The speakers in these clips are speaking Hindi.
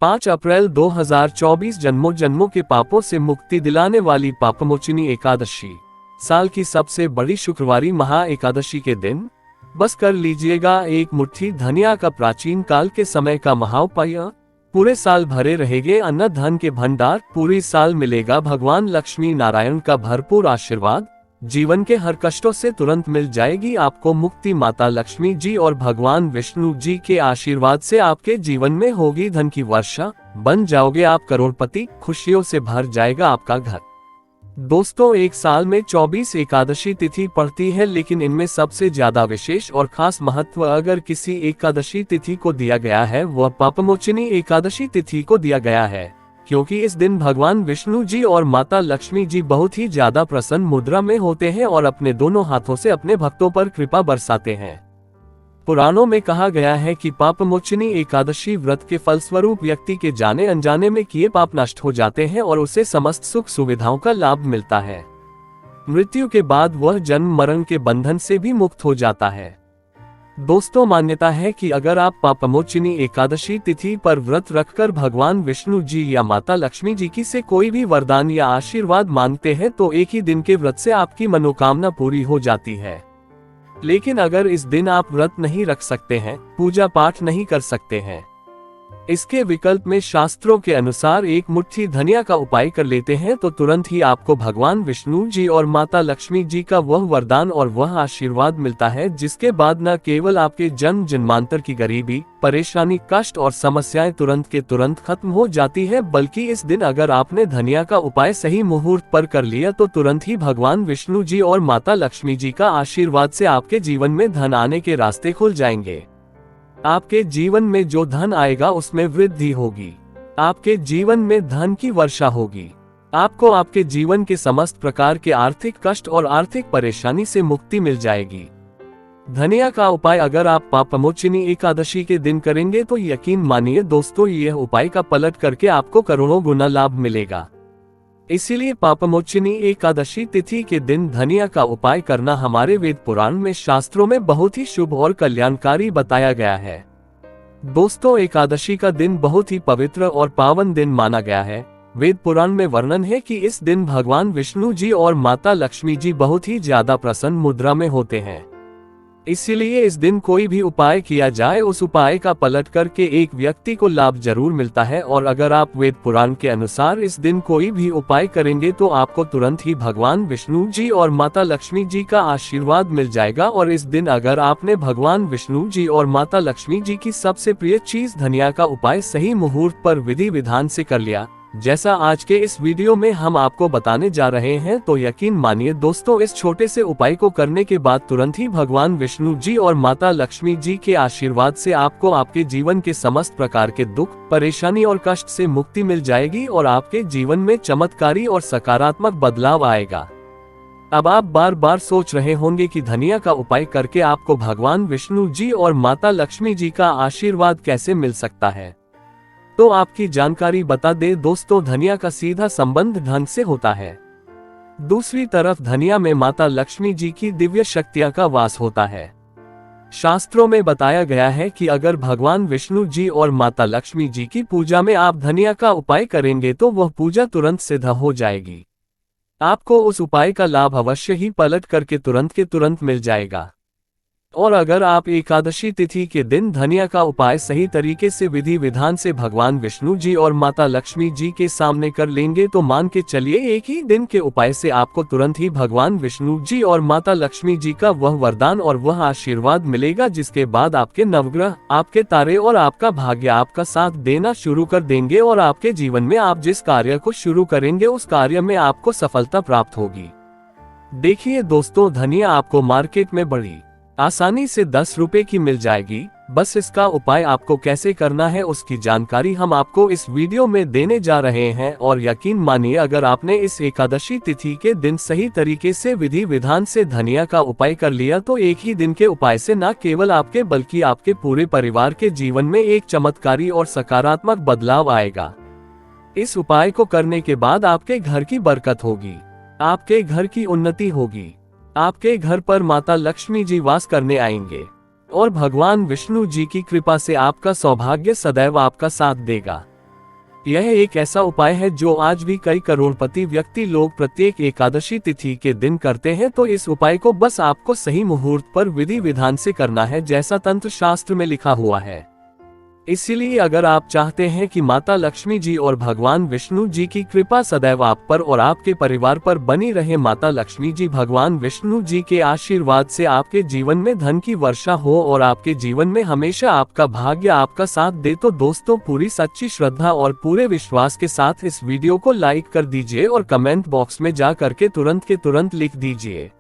5 अप्रैल 2024 जन्मों जन्मों के पापों से मुक्ति दिलाने वाली पापमोचनी एकादशी, साल की सबसे बड़ी शुक्रवारी महा एकादशी के दिन बस कर लीजिएगा एक मुट्ठी धनिया का प्राचीन काल के समय का महाउपाय। पूरे साल भरे रहेंगे अन्न धन के भंडार, पूरी साल मिलेगा भगवान लक्ष्मी नारायण का भरपूर आशीर्वाद, जीवन के हर कष्टों से तुरंत मिल जाएगी आपको मुक्ति। माता लक्ष्मी जी और भगवान विष्णु जी के आशीर्वाद से आपके जीवन में होगी धन की वर्षा, बन जाओगे आप करोड़पति, खुशियों से भर जाएगा आपका घर। दोस्तों, एक साल में 24 एकादशी तिथि पड़ती है, लेकिन इनमें सबसे ज्यादा विशेष और खास महत्व अगर किसी एकादशी तिथि को दिया गया है वह पापमोचनी एकादशी तिथि को दिया गया है, क्योंकि इस दिन भगवान विष्णु जी और माता लक्ष्मी जी बहुत ही ज्यादा प्रसन्न मुद्रा में होते हैं और अपने दोनों हाथों से अपने भक्तों पर कृपा बरसाते हैं। पुराणों में कहा गया है कि पापमोचनी एकादशी व्रत के फलस्वरूप व्यक्ति के जाने अनजाने में किए पाप नष्ट हो जाते हैं और उसे समस्त सुख सुविधाओं का लाभ मिलता है। मृत्यु के बाद वह जन्म मरण के बंधन से भी मुक्त हो जाता है। दोस्तों, मान्यता है कि अगर आप पापमोचनी एकादशी तिथि पर व्रत रखकर भगवान विष्णु जी या माता लक्ष्मी जी की से कोई भी वरदान या आशीर्वाद मांगते हैं तो एक ही दिन के व्रत से आपकी मनोकामना पूरी हो जाती है। लेकिन अगर इस दिन आप व्रत नहीं रख सकते हैं, पूजा पाठ नहीं कर सकते हैं, इसके विकल्प में शास्त्रों के अनुसार एक मुट्ठी धनिया का उपाय कर लेते हैं तो तुरंत ही आपको भगवान विष्णु जी और माता लक्ष्मी जी का वह वरदान और वह आशीर्वाद मिलता है, जिसके बाद न केवल आपके जन्म जन्मांतर की गरीबी, परेशानी, कष्ट और समस्याएं तुरंत के तुरंत खत्म हो जाती है, बल्कि इस दिन अगर आपने धनिया का उपाय सही मुहूर्त पर कर लिया तो तुरंत ही भगवान विष्णु जी और माता लक्ष्मी जी का आशीर्वाद से आपके जीवन में धन आने के रास्ते खुल जाएंगे। आपके जीवन में जो धन आएगा उसमें वृद्धि होगी, आपके जीवन में धन की वर्षा होगी, आपको आपके जीवन के समस्त प्रकार के आर्थिक कष्ट और आर्थिक परेशानी से मुक्ति मिल जाएगी। धनिया का उपाय अगर आप पापमोचनी एकादशी के दिन करेंगे तो यकीन मानिए दोस्तों, यह उपाय का पलट करके आपको करोड़ों गुना लाभ मिलेगा। इसीलिए पापमोचनी एकादशी तिथि के दिन धनिया का उपाय करना हमारे वेद पुराण में शास्त्रों में बहुत ही शुभ और कल्याणकारी बताया गया है। दोस्तों, एकादशी का दिन बहुत ही पवित्र और पावन दिन माना गया है। वेद पुराण में वर्णन है कि इस दिन भगवान विष्णु जी और माता लक्ष्मी जी बहुत ही ज्यादा प्रसन्न मुद्रा में होते हैं। इसीलिए इस दिन कोई भी उपाय किया जाए उस उपाय का पलट करके एक व्यक्ति को लाभ जरूर मिलता है। और अगर आप वेद पुराण के अनुसार इस दिन कोई भी उपाय करेंगे तो आपको तुरंत ही भगवान विष्णु जी और माता लक्ष्मी जी का आशीर्वाद मिल जाएगा। और इस दिन अगर आपने भगवान विष्णु जी और माता लक्ष्मी जी की सबसे प्रिय चीज धनिया का उपाय सही मुहूर्त पर विधि विधान से कर लिया, जैसा आज के इस वीडियो में हम आपको बताने जा रहे हैं, तो यकीन मानिए दोस्तों, इस छोटे से उपाय को करने के बाद तुरंत ही भगवान विष्णु जी और माता लक्ष्मी जी के आशीर्वाद से आपको आपके जीवन के समस्त प्रकार के दुख, परेशानी और कष्ट से मुक्ति मिल जाएगी और आपके जीवन में चमत्कारी और सकारात्मक बदलाव आएगा। अब आप बार बार सोच रहे होंगे कि धनिया का उपाय करके आपको भगवान विष्णु जी और माता लक्ष्मी जी का आशीर्वाद कैसे मिल सकता है। तो आपकी जानकारी बता दे दोस्तों, धनिया का सीधा संबंध धन से होता है। दूसरी तरफ धनिया में माता लक्ष्मी जी की दिव्य शक्तियां का वास होता है। शास्त्रों में बताया गया है कि अगर भगवान विष्णु जी और माता लक्ष्मी जी की पूजा में आप धनिया का उपाय करेंगे तो वह पूजा तुरंत सिद्ध हो जाएगी। आपको उस उपाय का लाभ अवश्य ही पलट करके तुरंत के तुरंत मिल जाएगा। और अगर आप एकादशी तिथि के दिन धनिया का उपाय सही तरीके से विधि विधान से भगवान विष्णु जी और माता लक्ष्मी जी के सामने कर लेंगे तो मान के चलिए एक ही दिन के उपाय से आपको तुरंत ही भगवान विष्णु जी और माता लक्ष्मी जी का वह वरदान और वह आशीर्वाद मिलेगा, जिसके बाद आपके नवग्रह, आपके तारे और आपका भाग्य आपका साथ देना शुरू कर देंगे और आपके जीवन में आप जिस कार्य को शुरू करेंगे उस कार्य में आपको सफलता प्राप्त होगी। देखिए दोस्तों, धनिया आपको मार्केट में बड़ी आसानी से 10 रुपए की मिल जाएगी। बस इसका उपाय आपको कैसे करना है उसकी जानकारी हम आपको इस वीडियो में देने जा रहे हैं। और यकीन मानिए, अगर आपने इस एकादशी तिथि के दिन सही तरीके से विधि विधान से धनिया का उपाय कर लिया तो एक ही दिन के उपाय से न केवल आपके बल्कि आपके पूरे परिवार के जीवन में एक चमत्कारी और सकारात्मक बदलाव आएगा। इस उपाय को करने के बाद आपके घर की बरकत होगी, आपके घर की उन्नति होगी, आपके घर पर माता लक्ष्मी जी वास करने आएंगे और भगवान विष्णु जी की कृपा से आपका सौभाग्य सदैव आपका साथ देगा। यह एक ऐसा उपाय है जो आज भी कई करोड़पति व्यक्ति लोग प्रत्येक एकादशी तिथि के दिन करते हैं। तो इस उपाय को बस आपको सही मुहूर्त पर विधि विधान से करना है, जैसा तंत्र शास्त्र में लिखा हुआ है। इसीलिए अगर आप चाहते हैं कि माता लक्ष्मी जी और भगवान विष्णु जी की कृपा सदैव आप पर और आपके परिवार पर बनी रहे, माता लक्ष्मी जी भगवान विष्णु जी के आशीर्वाद से आपके जीवन में धन की वर्षा हो और आपके जीवन में हमेशा आपका भाग्य आपका साथ दे, तो दोस्तों पूरी सच्ची श्रद्धा और पूरे विश्वास के साथ इस वीडियो को लाइक कर दीजिए और कमेंट बॉक्स में जा करके तुरंत के तुरंत लिख दीजिए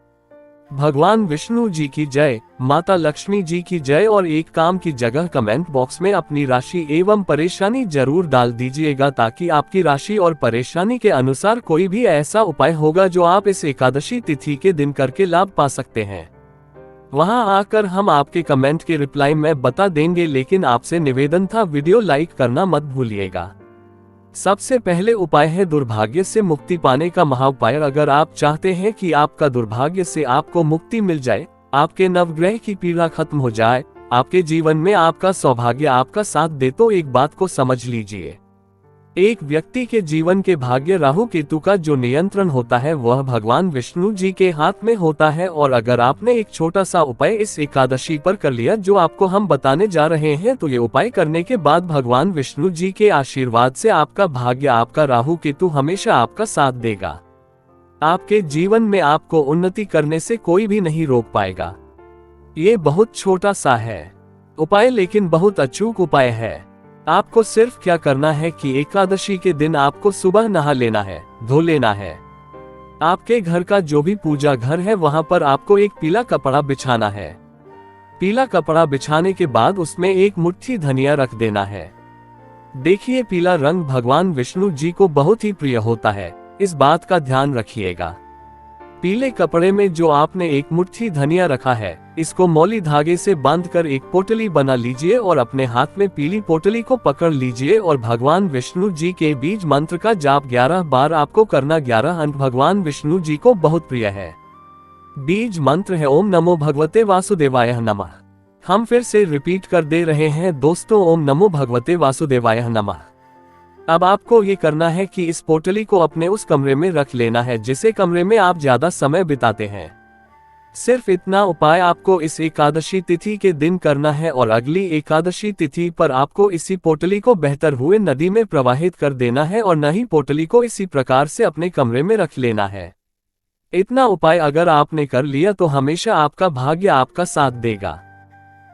भगवान विष्णु जी की जय, माता लक्ष्मी जी की जय, और एक काम की जगह कमेंट बॉक्स में अपनी राशि एवं परेशानी जरूर डाल दीजिएगा, ताकि आपकी राशि और परेशानी के अनुसार कोई भी ऐसा उपाय होगा जो आप इस एकादशी तिथि के दिन करके लाभ पा सकते हैं। वहां आकर हम आपके कमेंट के रिप्लाई में बता देंगे, लेकिन आपसे निवेदन था वीडियो लाइक करना मत भूलिएगा। सबसे पहले उपाय है दुर्भाग्य से मुक्ति पाने का महाउपाय। अगर आप चाहते हैं कि आपका दुर्भाग्य से आपको मुक्ति मिल जाए, आपके नवग्रह की पीड़ा खत्म हो जाए, आपके जीवन में आपका सौभाग्य आपका साथ दे, तो एक बात को समझ लीजिए। एक व्यक्ति के जीवन के भाग्य राहु केतु का जो नियंत्रण होता है वह भगवान विष्णु जी के हाथ में होता है। और अगर आपने एक छोटा सा उपाय इस एकादशी पर कर लिया जो आपको हम बताने जा रहे हैं, तो ये उपाय करने के बाद भगवान विष्णु जी के आशीर्वाद से आपका भाग्य आपका राहु केतु हमेशा आपका साथ देगा। आपके जीवन में आपको उन्नति करने से कोई भी नहीं रोक पाएगा। ये बहुत छोटा सा है उपाय, लेकिन बहुत अचूक उपाय है। आपको सिर्फ क्या करना है कि एकादशी के दिन आपको सुबह नहा लेना है, धो लेना है। आपके घर का जो भी पूजा घर है वहां पर आपको एक पीला कपड़ा बिछाना है। पीला कपड़ा बिछाने के बाद उसमें एक मुट्ठी धनिया रख देना है। देखिए, पीला रंग भगवान विष्णु जी को बहुत ही प्रिय होता है, इस बात का ध्यान रखिएगा। पीले कपड़े में जो आपने एक मुट्ठी धनिया रखा है, इसको मौली धागे से बांधकर एक पोटली बना लीजिए और अपने हाथ में पीली पोटली को पकड़ लीजिए और भगवान विष्णु जी के बीज मंत्र का जाप 11 बार आपको करना। 11 अंक भगवान विष्णु जी को बहुत प्रिय है। बीज मंत्र है ओम नमो भगवते वासुदेवाय नमः। हम फिर से रिपीट कर दे रहे हैं दोस्तों, ओम नमो भगवते वासुदेवाय नमः। अब आपको ये करना है कि इस पोटली को अपने उस कमरे में रख लेना है जिसे कमरे में आप ज्यादा समय बिताते हैं। सिर्फ इतना उपाय आपको इस एकादशी तिथि के दिन करना है और अगली एकादशी तिथि पर आपको इसी पोटली को बहतर हुए नदी में प्रवाहित कर देना है और न ही पोटली को इसी प्रकार से अपने कमरे में रख लेना है। इतना उपाय अगर आपने कर लिया तो हमेशा आपका भाग्य आपका साथ देगा।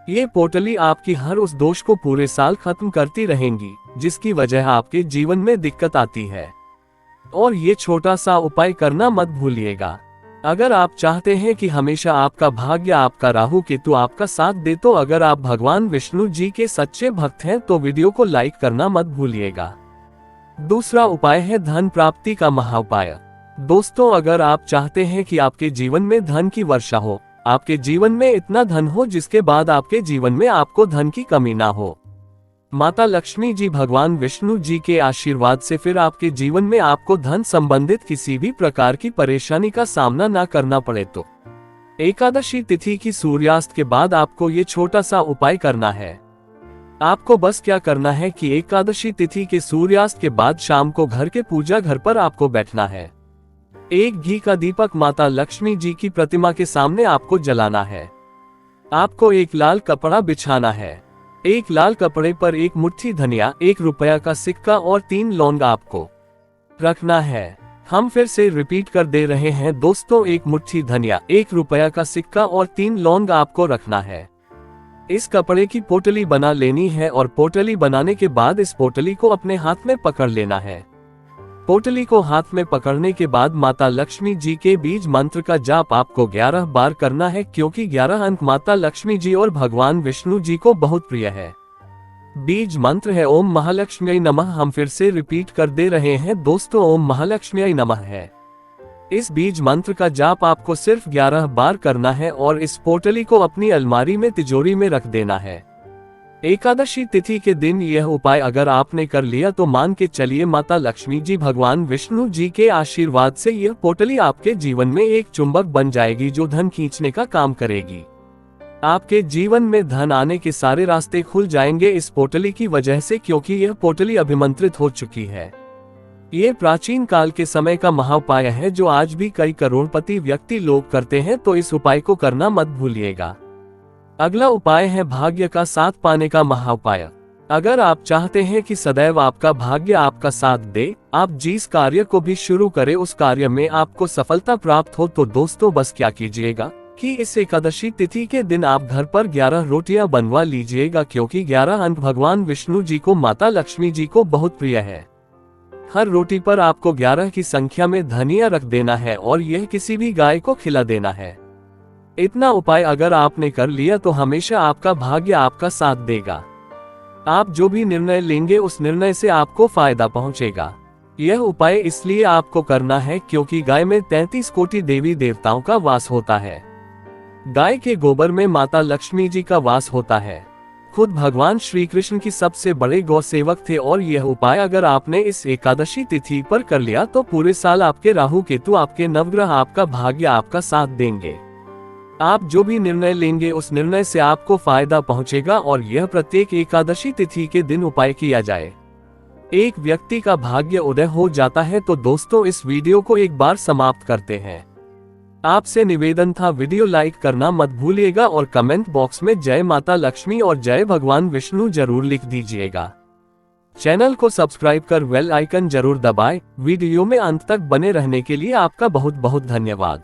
ये पोटली आपकी हर उस दोष को पूरे साल खत्म करती रहेंगी जिसकी वजह आपके जीवन में दिक्कत आती है। और ये छोटा सा उपाय करना मत भूलिएगा। अगर आप चाहते हैं कि हमेशा आपका भाग्य आपका राहु केतु आपका साथ दे, तो अगर आप भगवान विष्णु जी के सच्चे भक्त हैं तो वीडियो को लाइक करना मत भूलिएगा। दूसरा उपाय है धन प्राप्ति का महाउपाय। दोस्तों, अगर आप चाहते हैं कि आपके जीवन में धन की वर्षा हो, आपके जीवन में इतना धन हो जिसके बाद आपके जीवन में आपको धन की कमी ना हो, माता लक्ष्मी जी भगवान विष्णु जी के आशीर्वाद से फिर आपके जीवन में आपको धन संबंधित किसी भी प्रकार की परेशानी का सामना ना करना पड़े, तो एकादशी तिथि की सूर्यास्त के बाद आपको ये छोटा सा उपाय करना है। आपको बस क्या करना है कि एकादशी तिथि के सूर्यास्त के बाद शाम को घर के पूजा घर पर आपको बैठना है। एक घी का दीपक माता लक्ष्मी जी की प्रतिमा के सामने आपको जलाना है। आपको एक लाल कपड़ा बिछाना है। एक लाल कपड़े पर एक मुट्ठी धनिया, 1 रुपया का सिक्का और 3 लौंग आपको रखना है। हम फिर से रिपीट कर दे रहे हैं दोस्तों, 1 मुट्ठी धनिया, 1 रुपया का सिक्का और 3 लौंग आपको रखना है। इस कपड़े की पोटली बना लेनी है और पोटली बनाने के बाद इस पोटली को अपने हाथ में पकड़ लेना है। पोटली को हाथ में पकड़ने के बाद माता लक्ष्मी जी के बीज मंत्र का जाप आपको 11 बार करना है, क्योंकि 11 अंक माता लक्ष्मी जी और भगवान विष्णु जी को बहुत प्रिय है। बीज मंत्र है ओम महालक्ष्मी नमः। हम फिर से रिपीट कर दे रहे हैं दोस्तों, ओम महालक्ष्मी नमः है। इस बीज मंत्र का जाप आपको सिर्फ 11 बार करना है और इस पोटली को अपनी अलमारी में तिजोरी में रख देना है। एकादशी तिथि के दिन यह उपाय अगर आपने कर लिया तो मान के चलिए माता लक्ष्मी जी भगवान विष्णु जी के आशीर्वाद से यह पोटली आपके जीवन में एक चुंबक बन जाएगी जो धन खींचने का काम करेगी। आपके जीवन में धन आने के सारे रास्ते खुल जाएंगे इस पोटली की वजह से, क्योंकि यह पोटली अभिमंत्रित हो चुकी है। ये प्राचीन काल के समय का महाउपाय है जो आज भी कई करोड़पति व्यक्ति लोग करते हैं, तो इस उपाय को करना मत भूलिएगा। अगला उपाय है भाग्य का साथ पाने का महाउपाय। अगर आप चाहते हैं कि सदैव आपका भाग्य आपका साथ दे, आप जिस कार्य को भी शुरू करें उस कार्य में आपको सफलता प्राप्त हो, तो दोस्तों बस क्या कीजिएगा कि इस एकादशी तिथि के दिन आप घर पर 11 रोटियां बनवा लीजिएगा, क्योंकि 11 अंक भगवान विष्णु जी को, माता लक्ष्मी जी को बहुत प्रिय है। हर रोटी पर आपको 11 की संख्या में धनिया रख देना है और यह किसी भी गाय को खिला देना है। इतना उपाय अगर आपने कर लिया तो हमेशा आपका भाग्य आपका साथ देगा। आप जो भी निर्णय लेंगे उस निर्णय से आपको फायदा पहुंचेगा। यह उपाय इसलिए आपको करना है क्योंकि गाय में 33 कोटि देवी देवताओं का वास होता है। गाय के गोबर में माता लक्ष्मी जी का वास होता है। खुद भगवान श्री कृष्ण की सबसे बड़े गौ सेवक थे और यह उपाय अगर आपने इस एकादशी तिथि पर कर लिया तो पूरे साल आपके राहु केतु, आपके नवग्रह, आपका भाग्य आपका साथ देंगे। आप जो भी निर्णय लेंगे उस निर्णय से आपको फायदा पहुंचेगा और यह प्रत्येक एकादशी तिथि के दिन उपाय किया जाए। एक व्यक्ति का भाग्य उदय हो जाता है। तो दोस्तों इस वीडियो को एक बार समाप्त करते हैं। आपसे निवेदन था, वीडियो लाइक करना मत भूलिएगा और कमेंट बॉक्स में जय माता लक्ष्मी और जय भगवान विष्णु जरूर लिख दीजिएगा। चैनल को सब्सक्राइब कर बेल आइकन जरूर दबाएं। वीडियो में अंत तक बने रहने के लिए आपका बहुत बहुत धन्यवाद।